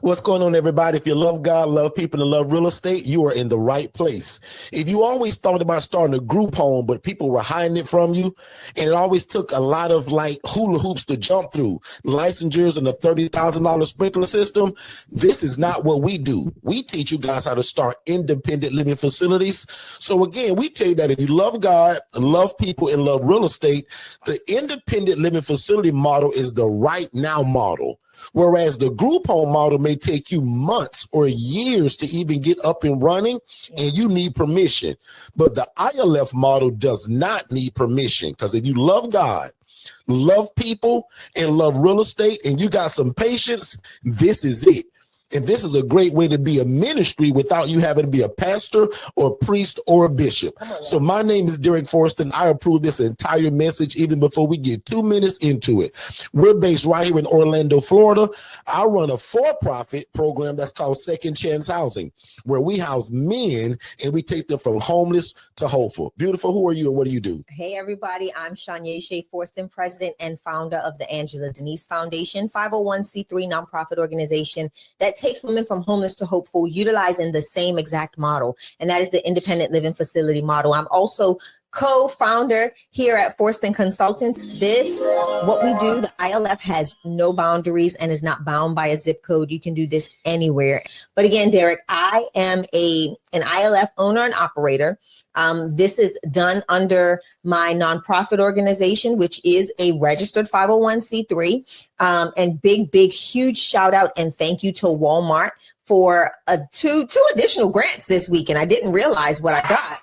What's going on, everybody? If you love God, love people, and love real estate, you are in the right place. If you always thought about starting a group home, but people were hiding it from you, and it always took a lot of like hula hoops to jump through, licensures and a $30,000 sprinkler system, this is not what we do. We teach you guys how to start independent living facilities. So again, we tell you that if you love God, love people, and love real estate, the independent living facility model is the right now model. Whereas the group home model may take you months or years to even get up and running, and you need permission. But the ILF model does not need permission, because if you love God, love people, and love real estate, and you got some patience, this is it. And this is a great way to be a ministry without you having to be a pastor or priest or a bishop. So my name is Derrick Forston. I approve this entire message even before we get 2 minutes into it. We're based right here in Orlando, Florida. I run a for-profit program that's called Second Chance Housing, where we house men and we take them from homeless to hopeful. Beautiful, who are you and what do you do? Hey, everybody. I'm Shay Forston, president and founder of the Angela Denise Foundation, 501c3 nonprofit organization that takes women from homeless to hopeful, utilizing the same exact model, and that is the independent living facility model. I'm also co-founder here at Forston Consultants. What we do, the ILF has no boundaries and is not bound by a zip code. You can do this anywhere. But again, Derrick, I am an ILF owner and operator. This is done under my nonprofit organization, which is a registered 501c3. And big, huge shout out and thank you to Walmart for two additional grants this week. And I didn't realize what I got.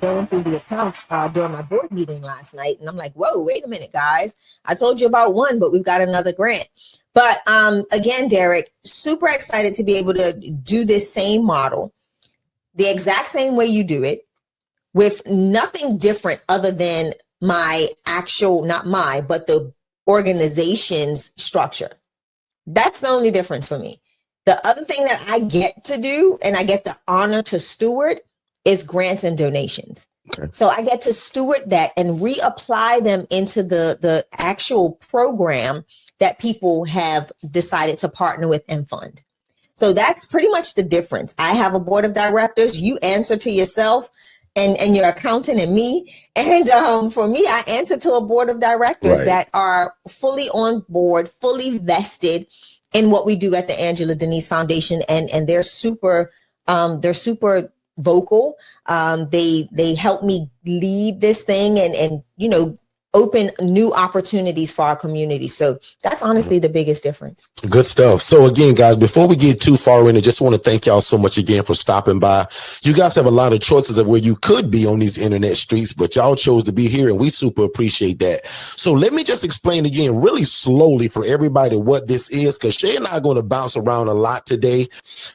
Going through the accounts during my board meeting last night, and I'm like, whoa, wait a minute, guys. I told you about one, but we've got another grant. But again, Derrick, super excited to be able to do this same model, the exact same way you do it, with nothing different other than but the organization's structure. That's the only difference for me. The other thing that I get to do, and I get the honor to steward, is grants and donations. Okay. So I get to steward that and reapply them into the actual program that people have decided to partner with and fund. So that's pretty much the difference. I have a board of directors. You answer to yourself and your accountant and me. And for me, I answer to a board of directors that are fully on board, fully vested in what we do at the Angela Denise Foundation. And they're super vocal. They help me lead this thing and open new opportunities for our community. So that's honestly the biggest difference. Good stuff. So again, guys, before we get too far in, I just want to thank y'all so much again for stopping by. You guys have a lot of choices of where you could be on these internet streets, but y'all chose to be here and we super appreciate that. So let me just explain again really slowly for everybody what this is, because Shay and I are going to bounce around a lot today,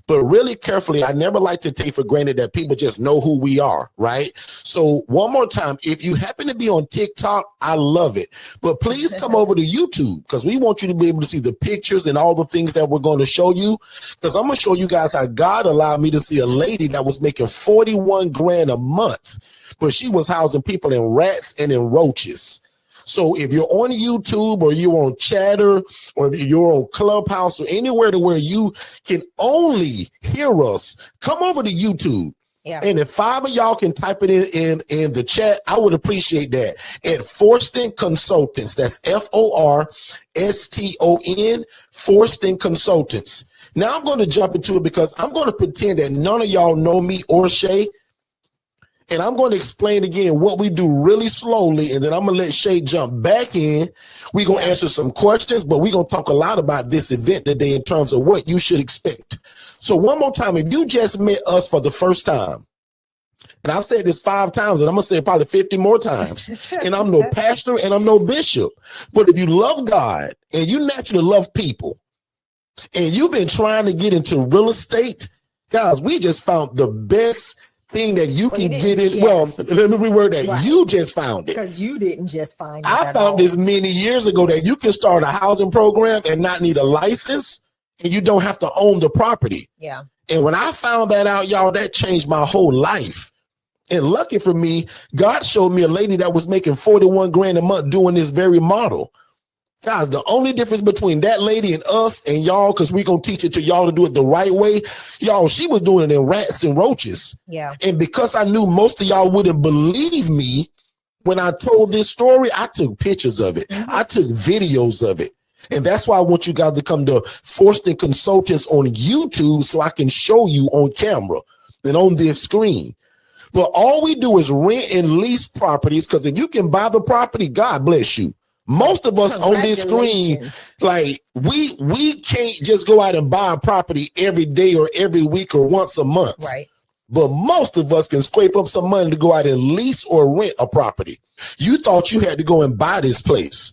but really carefully. I never like to take for granted that people just know who we are, right? So one more time, if you happen to be on TikTok, I love it. But please come over to YouTube, because we want you to be able to see the pictures and all the things that we're going to show you. Because I'm going to show you guys how God allowed me to see a lady that was making 41 grand a month, but she was housing people in rats and in roaches. So if you're on YouTube or you're on Chatter or if you're on Clubhouse or anywhere to where you can only hear us, come over to YouTube. Yeah. And if 5 of y'all can type it in the chat, I would appreciate that. At Forston Consultants, that's Forston, Forston Consultants. Now I'm going to jump into it because I'm going to pretend that none of y'all know me or Shay. And I'm going to explain again what we do really slowly, and then I'm going to let Shay jump back in. We're going to answer some questions, but we're going to talk a lot about this event today in terms of what you should expect. So one more time, if you just met us for the first time, and I've said this 5 times, and I'm going to say it probably 50 more times, and I'm no pastor and I'm no bishop, but if you love God and you naturally love people, and you've been trying to get into real estate, guys, we just found the best thing that you can get in. Well, let me reword that. Right. You just found it. Because you didn't just find it. I found this many years ago that you can start a housing program and not need a license, and you don't have to own the property. Yeah. And when I found that out, y'all, that changed my whole life. And lucky for me, God showed me a lady that was making 41 grand a month doing this very model. Guys, the only difference between that lady and us and y'all, because we're going to teach it to y'all to do it the right way. Y'all, she was doing it in rats and roaches. Yeah. And because I knew most of y'all wouldn't believe me when I told this story, I took pictures of it. I took videos of it. And that's why I want you guys to come to Forston Consultants on YouTube so I can show you on camera and on this screen. But all we do is rent and lease properties, because if you can buy the property, God bless you. Most of us on this screen, like we can't just go out and buy a property every day or every week or once a month. Right. But most of us can scrape up some money to go out and lease or rent a property. You thought you had to go and buy this place.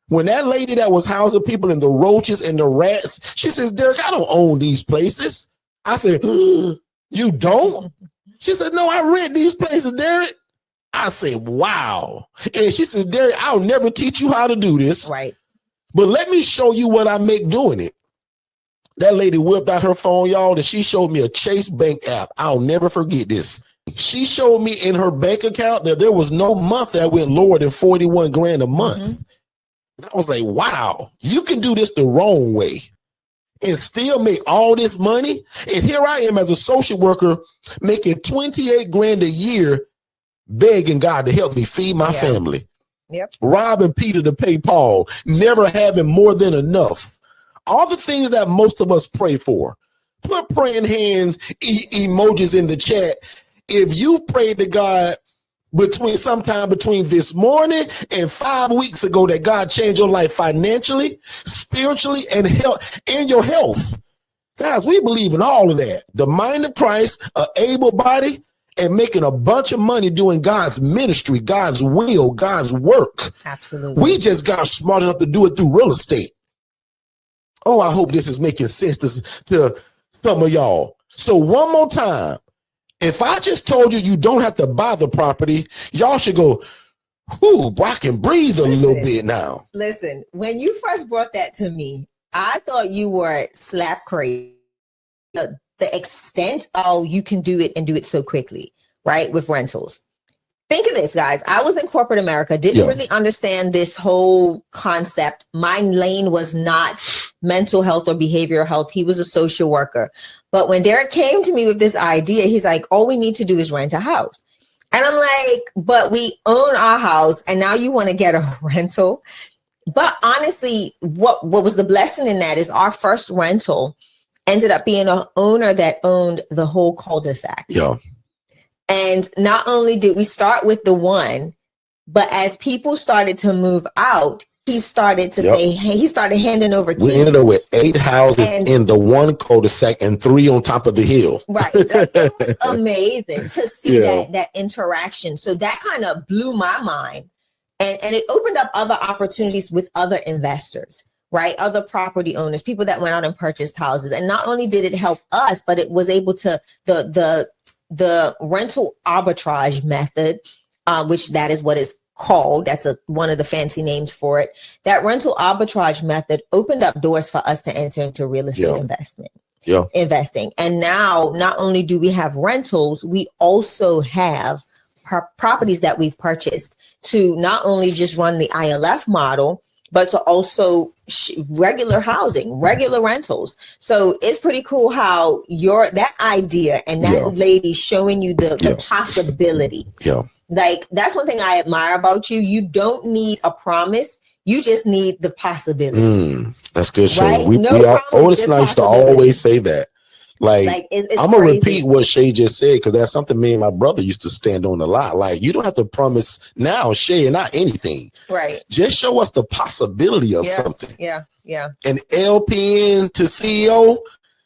When that lady that was housing people in the roaches and the rats, she says, Derrick, I don't own these places. I said, you don't? She said, no, I rent these places, Derrick. I said, wow. And she says, Derrick, I'll never teach you how to do this. Right. But let me show you what I make doing it. That lady whipped out her phone, y'all, and she showed me a Chase Bank app. I'll never forget this. She showed me in her bank account that there was no month that went lower than 41 grand a month. I was like, wow, you can do this the wrong way and still make all this money. And here I am as a social worker making 28 grand a year, begging God to help me feed my family. Yep. Robbing Peter to pay Paul, never having more than enough. All the things that most of us pray for. Put praying hands emojis in the chat. If you prayed to God sometime between this morning and 5 weeks ago that God changed your life financially, spiritually, and your health. Guys, we believe in all of that. The mind of Christ, an able body, and making a bunch of money doing God's ministry, God's will, God's work. Absolutely. We just got smart enough to do it through real estate. Oh, I hope this is making sense to some of y'all. So one more time, if I just told you don't have to buy the property, y'all should go, whoo, I can breathe a little bit now. Listen, when you first brought that to me, I thought you were slap crazy. The extent, you can do it and do it so quickly, right? With rentals. Think of this, guys. I was in corporate America, didn't really understand this whole concept. My lane was not mental health or behavioral health. He was a social worker. But when Derrick came to me with this idea, he's like, all we need to do is rent a house. And I'm like, but we own our house and now you want to get a rental. But honestly, what was the blessing in that is our first rental ended up being an owner that owned the whole cul-de-sac. Yeah. And not only did we start with the one, but as people started to move out, he started to say, hey, he started handing over keys. We ended up with 8 houses in the one cul-de-sac and 3 on top of the hill. Right. It was amazing to see that interaction. So that kind of blew my mind. And it opened up other opportunities with other investors, right? Other property owners, people that went out and purchased houses. And not only did it help us, but it was able to, the rental arbitrage method, which that is what is called. That's one of the fancy names for it. That rental arbitrage method opened up doors for us to enter into real estate investing. And now not only do we have rentals, we also have properties that we've purchased to not only just run the ILF model, but to also regular housing, regular rentals. So it's pretty cool how that idea and that lady showing you the possibility. Yeah. Like, that's one thing I admire about you. You don't need a promise. You just need the possibility. That's good, Shay. Right? It's nice to always say that. Like I'm going to repeat what Shay just said, because that's something me and my brother used to stand on a lot. Like, you don't have to promise now, Shay, not anything. Right. Just show us the possibility of something. Yeah. Yeah. And LPN to CEO,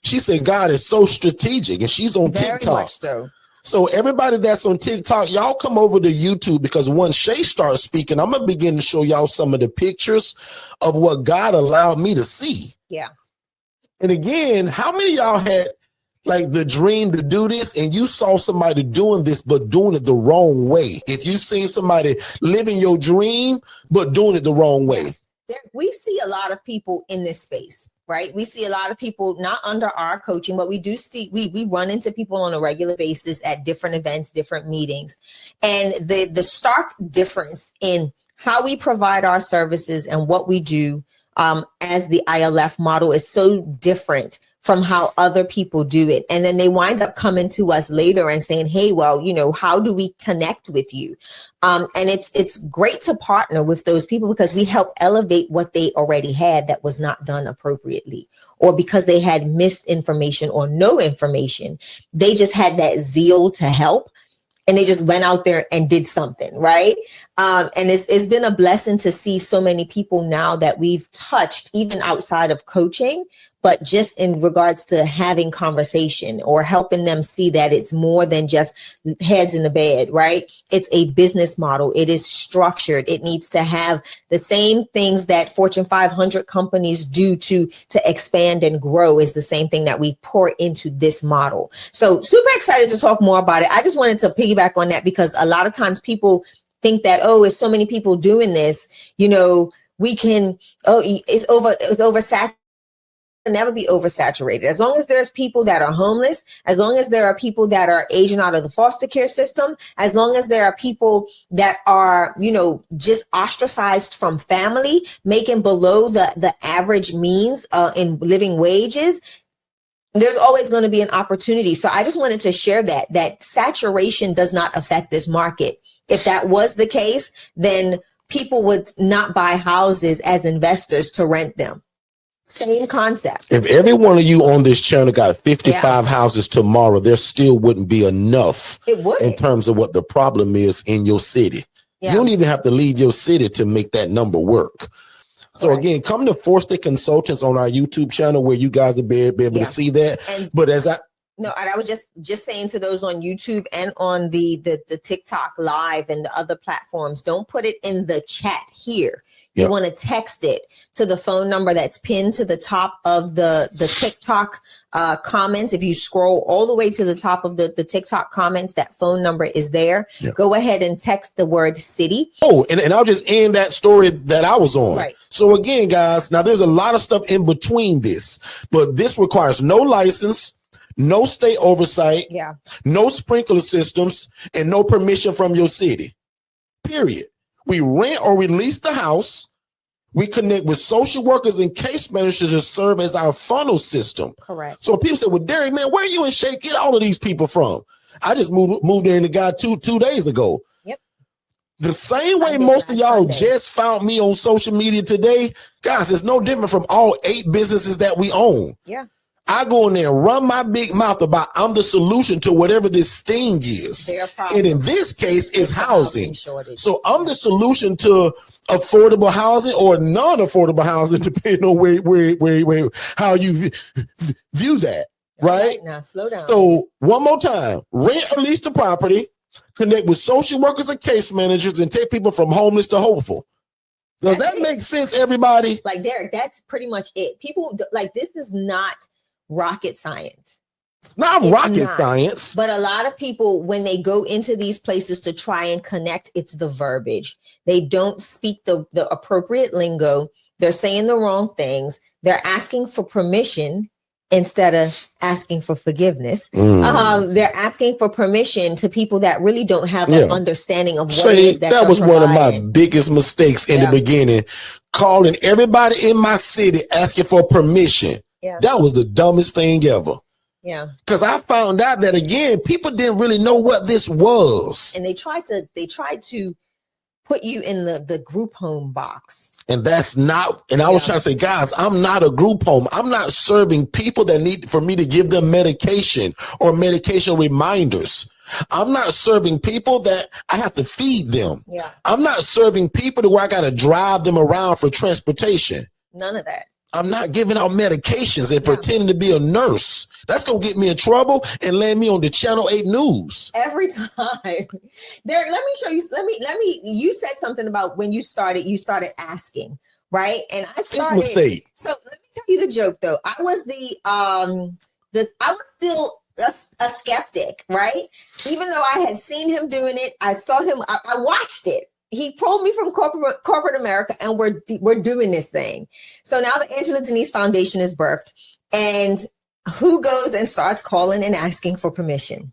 she said, God is so strategic, and she's on Very TikTok. much so. So everybody that's on TikTok, y'all come over to YouTube, because once Shay starts speaking, I'm going to begin to show y'all some of the pictures of what God allowed me to see. Yeah. And again, how many of y'all had like the dream to do this and you saw somebody doing this, but doing it the wrong way? If you seen somebody living your dream, but doing it the wrong way. We see a lot of people in this space, right? We see a lot of people not under our coaching, but we do see, we run into people on a regular basis at different events, different meetings. And the stark difference in how we provide our services and what we do as the ILF model is so different from how other people do it. And then they wind up coming to us later and saying, hey, well, how do we connect with you? And it's great to partner with those people because we help elevate what they already had that was not done appropriately, or because they had missed information or no information. They just had that zeal to help. And they just went out there and did something, right? And it's been a blessing to see so many people now that we've touched, even outside of coaching, but just in regards to having conversation or helping them see that it's more than just heads in the bed, right? It's a business model. It is structured. It needs to have the same things that Fortune 500 companies do to expand and grow is the same thing that we pour into this model. So super excited to talk more about it. I just wanted to piggyback on that because a lot of times people think that, it's so many people doing this, we can, it's oversaturated. Never be oversaturated. As long as there's people that are homeless, as long as there are people that are aging out of the foster care system, as long as there are people that are, just ostracized from family, making below the average means in living wages, there's always going to be an opportunity. So I just wanted to share that saturation does not affect this market. If that was the case, then people would not buy houses as investors to rent them. Same concept. If every one of you on this channel got 55 houses tomorrow, there still wouldn't be enough in terms of what the problem is in your city. Yeah. You don't even have to leave your city to make that number work. So again, come to Forston Consultants on our YouTube channel where you guys will be able to see that. But and I was just saying to those on YouTube and on the TikTok live and the other platforms, don't put it in the chat here. You want to text it to the phone number that's pinned to the top of the TikTok comments. If you scroll all the way to the top of the TikTok comments, that phone number is there. Yeah. Go ahead and text the word city. Oh, and I'll just end that story that I was on. Right. So again, guys, now there's a lot of stuff in between this, but this requires no license, no state oversight, no sprinkler systems, and no permission from your city. Period. We rent or release the house. We connect with social workers and case managers to serve as our funnel system. Correct. So people say, well, Derrick, man, where you and Shay get all of these people from? I just moved there in the guy two days ago. Yep. The same way most of y'all just found me on social media today, guys, it's no different from all 8 businesses that we own. Yeah. I go in there and run my big mouth about I'm the solution to whatever this thing is. And in this case, it's housing. So I'm the solution to affordable housing or non-affordable housing, depending on where how you view that. Right? Now, slow down. So one more time, rent or lease the property, connect with social workers and case managers, and take people from homeless to hopeful. Does that make sense, everybody? Like, Derrick, that's pretty much it. People like, this is not rocket science. It's not rocket science. But a lot of people, when they go into these places to try and connect, it's the verbiage. They don't speak the appropriate lingo. They're saying the wrong things. They're asking for permission instead of asking for forgiveness. They're asking for permission to people that really don't have an understanding of what it is that was one of my biggest mistakes in the beginning, calling everybody in my city asking for permission. Yeah. That was the dumbest thing ever. Yeah. Because I found out that, again, people didn't really know what this was. And they tried to put you in the group home box. And that's not, and I was trying to say, guys, I'm not a group home. I'm not serving people that need for me to give them medication or medication reminders. I'm not serving people that I have to feed them. Yeah. I'm not serving people to where I got to drive them around for transportation. None of that. I'm not giving out medications and pretending to be a nurse. That's going to get me in trouble and land me on the Channel 8 News. Every time. Derrick, let me show you. Let me, you said something about when you started asking, right? And I started. Mistake. So let me tell you the joke though. I was I was still a skeptic, right? Even though I had seen him doing it, I saw him, I watched it. He pulled me from corporate America, and we're doing this thing. So now the Angela Denise Foundation is birthed, and who goes and starts calling and asking for permission?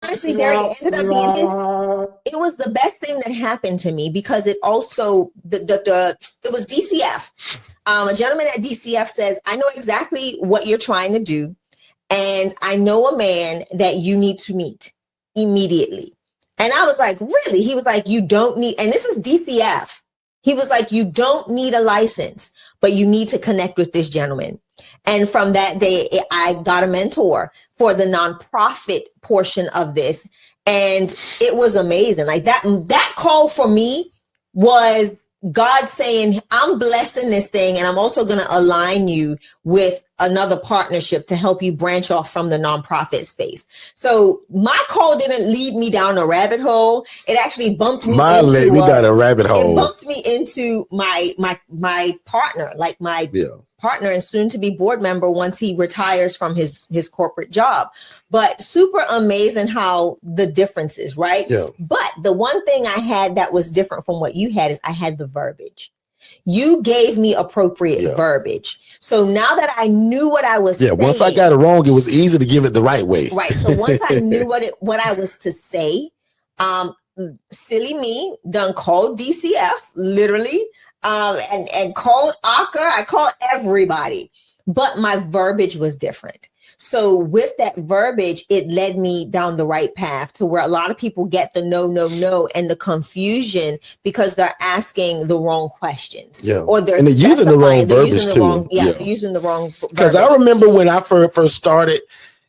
Honestly, Derrick, it ended up being it was the best thing that happened to me because it also, it was DCF. A gentleman at DCF says, I know exactly what you're trying to do. And I know a man that you need to meet immediately. And I was like, really? He was like, you don't need, and this is DCF. He was like, you don't need a license, but you need to connect with this gentleman. And from that day, I got a mentor for the nonprofit portion of this. And it was amazing. Like that call for me was God saying, I'm blessing this thing, and I'm also going to align you with another partnership to help you branch off from the nonprofit space. So my call didn't lead me down a rabbit hole. It actually bumped me down a rabbit hole. It bumped me into my partner, like my partner and soon to be board member once he retires from his corporate job. But super amazing how the difference is, right? Yeah. But the one thing I had that was different from what you had is I had the verbiage. You gave me appropriate verbiage. So now that I knew what I was saying. Once I got it wrong, it was easy to give it the right way. Right. So once I knew what I was to say, silly me done called DCF, literally, and called ACA. I called everybody, but my verbiage was different. So with that verbiage, it led me down the right path to where a lot of people get the no, and the confusion because they're asking the wrong questions. Yeah. Or they're using the wrong verbiage too. Using the wrong verbiage. Because I remember when I first started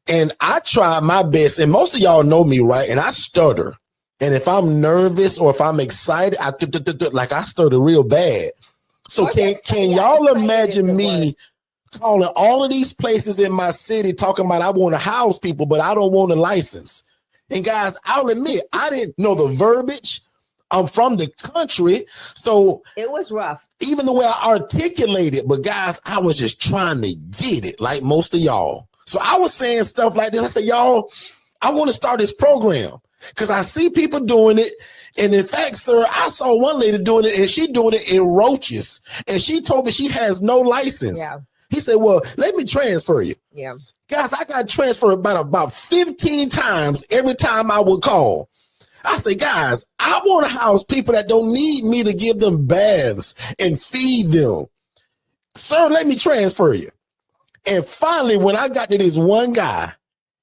and I tried my best, and most of y'all know me, right? And I stutter. And if I'm nervous or if I'm excited, I stutter real bad. So can y'all imagine me calling all of these places in my city talking about I want to house people, but I don't want a license? And guys, I'll admit, I didn't know the verbiage. I'm from the country, so it was rough. Even the way I articulated, but guys, I was just trying to get it like most of y'all. So I was saying stuff like this. I said, y'all, I want to start this program because I see people doing it. And in fact, sir, I saw one lady doing it and she doing it in Roaches. And she told me she has no license. Yeah. He said, well, let me transfer you. Yeah. Guys, I got transferred about 15 times every time I would call. I say, guys, I want to house people that don't need me to give them baths and feed them. Sir, let me transfer you. And finally, when I got to this one guy,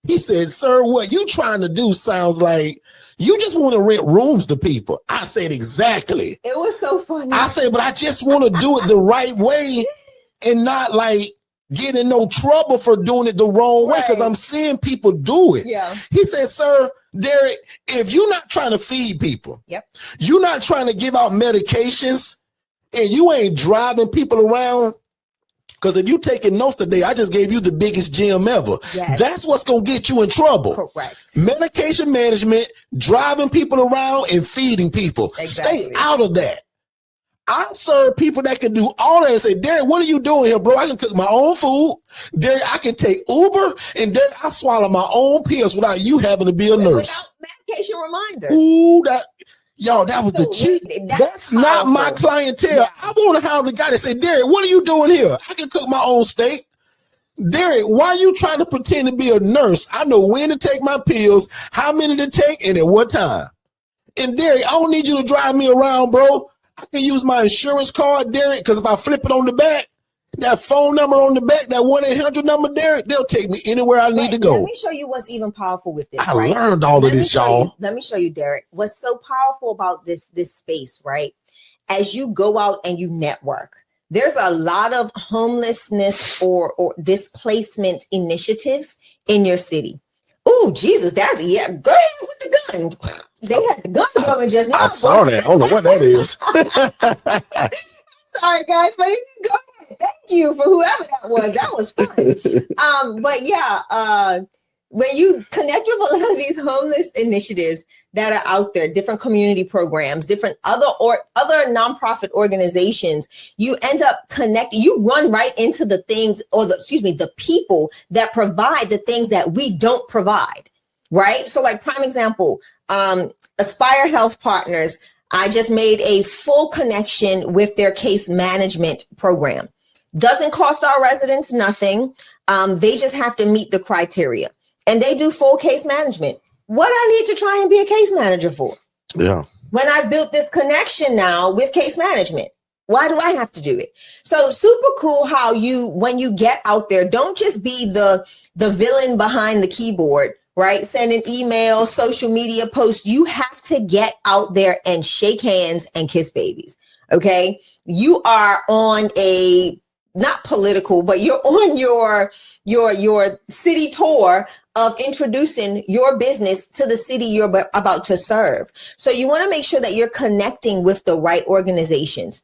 he said, sir, what you trying to do sounds like you just want to rent rooms to people. I said, exactly. It was so funny. I said, but I just want to do it the right way and not like get in no trouble for doing it the wrong way because I'm seeing people do it. Yeah. He said, sir, Derrick, if you're not trying to feed people, you're not trying to give out medications, and you ain't driving people around, because if you taking notes today, I just gave you the biggest gem ever. Yes. That's what's going to get you in trouble. Correct. Medication management, driving people around, and feeding people. Exactly. Stay out of that. I serve people that can do all that and say, Derrick, what are you doing here, bro? I can cook my own food. Derrick, I can take Uber, and Derrick, I swallow my own pills without you having to be a nurse. Without medication reminder. Ooh, that was the cheat. That's not my clientele. Yeah. I want to have the guy that say, Derrick, what are you doing here? I can cook my own steak. Derrick, why are you trying to pretend to be a nurse? I know when to take my pills, how many to take, and at what time. And Derrick, I don't need you to drive me around, bro. I can use my insurance card, Derrick, because if I flip it on the back, that phone number on the back, that 1-800 number, Derrick, they'll take me anywhere I need to go. Let me show you what's even powerful with this. I learned all of this, y'all. Let me show you, Derrick. What's so powerful about this space, right? As you go out and you network, there's a lot of homelessness or displacement initiatives in your city. Oh, Jesus, go ahead with the gun. They had the gun coming just now. I saw that. I don't know what that is. Sorry, guys, but if you go ahead, thank you for whoever that was. That was fun. But yeah, when you connect with a lot of these homeless initiatives that are out there, different community programs, different other nonprofit organizations, you end up connecting, you run right into the things the people that provide the things that we don't provide, right? So like prime example, Aspire Health Partners, I just made a full connection with their case management program. Doesn't cost our residents nothing. They just have to meet the criteria. And they do full case management. What I need to try and be a case manager for? Yeah. When I've built this connection now with case management, why do I have to do it? So super cool how when you get out there, don't just be the villain behind the keyboard, right? Sending emails, social media posts. You have to get out there and shake hands and kiss babies. Okay. You are on not political, but you're on your city tour of introducing your business to the city you're about to serve. So you want to make sure that you're connecting with the right organizations.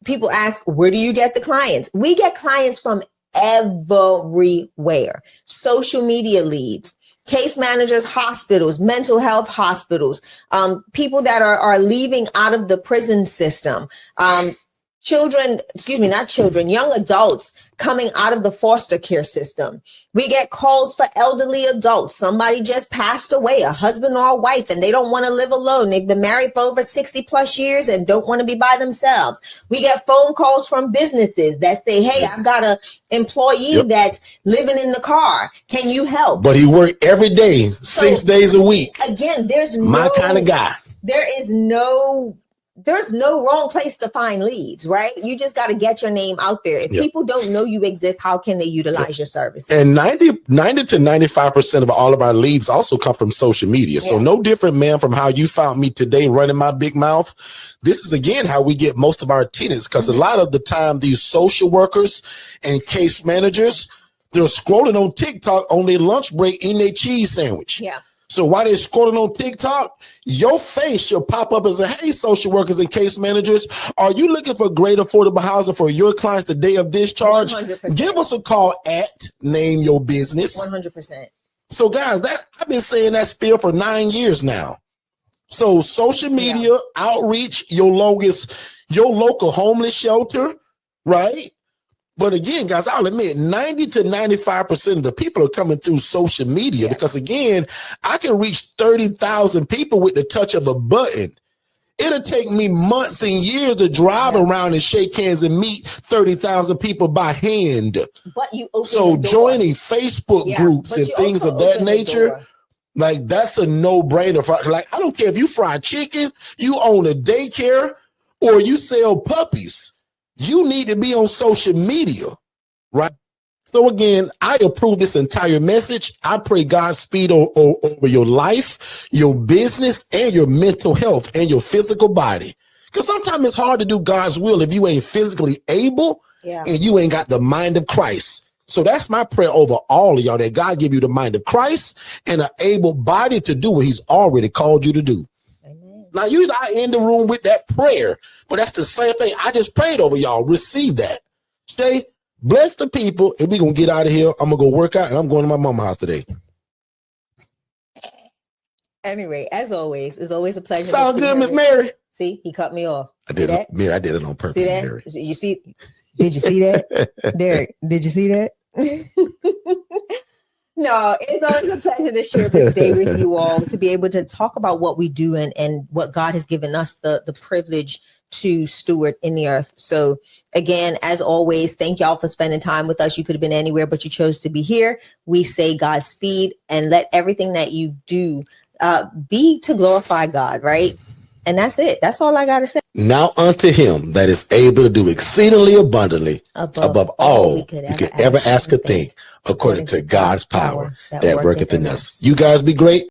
People ask, where do you get the clients? We get clients from everywhere. Social media leads, case managers, hospitals, mental health hospitals, people that are leaving out of the prison system, young adults coming out of the foster care system. We get calls for elderly adults. Somebody just passed away, a husband or a wife, and they don't want to live alone. They've been married for over 60 plus years and don't want to be by themselves. We get phone calls from businesses that say, hey, I've got an employee that's living in the car. Can you help? But he worked every day, 6 days a week. Again, there's my kind of guy. There's no wrong place to find leads, right? You just got to get your name out there. If people don't know you exist, how can they utilize your services? And 90 to 95% of all of our leads also come from social media. So no different, ma'am, from how you found me today running my big mouth. This is, again, how we get most of our tenants, because a lot of the time these social workers and case managers, they're scrolling on TikTok on their lunch break eating their cheese sandwich. Yeah. So while they're scrolling on TikTok, your face should pop up as hey, social workers and case managers, are you looking for great affordable housing for your clients the day of discharge? 100%. Give us a call at Name Your Business. 100%. So guys, I've been saying that spiel for 9 years now. So social media outreach, your local homeless shelter, right? But again, guys, I'll admit 90 to 95% of the people are coming through social media because, again, I can reach 30,000 people with the touch of a button. It'll take me months and years to drive around and shake hands and meet 30,000 people by hand. But you open so joining Facebook groups and things of that nature, like that's a no-brainer. Like, I don't care if you fry chicken, you own a daycare, or you sell puppies. You need to be on social media, right? So again, I approve this entire message. I pray Godspeed over your life, your business, and your mental health and your physical body. Because sometimes it's hard to do God's will if you ain't physically able and you ain't got the mind of Christ. So that's my prayer over all of y'all, that God give you the mind of Christ and an able body to do what he's already called you to do. Now, usually I end the room with that prayer, but that's the same thing. I just prayed over y'all. Receive that. Shay, bless the people, and we're going to get out of here. I'm going to go work out, and I'm going to my mama's house today. Anyway, as always, it's always a pleasure. Sounds good, Miss Mary. See, he cut me off. I did it, Mary. I did it on purpose, see that? Mary. You see? Did you see that? Derrick, did you see that? No, it's always a pleasure to share this day with you all, to be able to talk about what we do and what God has given us the privilege to steward in the earth. So again, as always, thank y'all for spending time with us. You could have been anywhere, but you chose to be here. We say Godspeed, and let everything that you do be to glorify God, right? And that's it. That's all I got to say. Now unto him that is able to do exceedingly abundantly above all you could ever ask a thing, according to God's power that worketh in us. You guys be great.